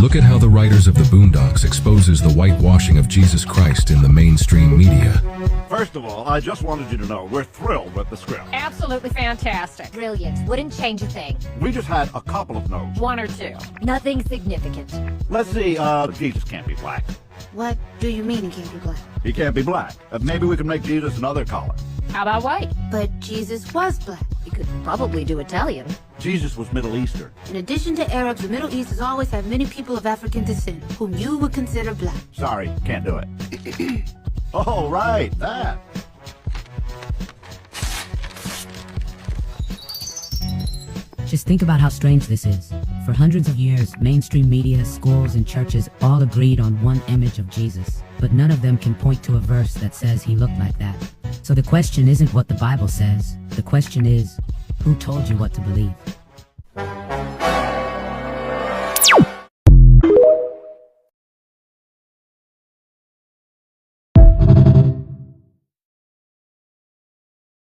Look at how the writers of the Boondocks exposes the whitewashing of Jesus Christ in the mainstream media. First of all, I just wanted you to know we're thrilled with the script. Absolutely fantastic. Brilliant. Wouldn't change a thing. We just had a couple of notes. One or two. Nothing significant. Let's see, Jesus can't be black. What do you mean he can't be black? He can't be black. Maybe we can make Jesus another color. How about white? But Jesus was black. You could probably do Italian. Jesus was Middle Eastern. In addition to Arabs, the Middle East has always had many people of African descent, whom you would consider black. Sorry, can't do it. Oh, right, that. Just think about how strange this is. For hundreds of years, mainstream media, schools, and churches all agreed on one image of Jesus, but none of them can point to a verse that says he looked like that. So the question isn't what the Bible says. The question is, who told you what to believe?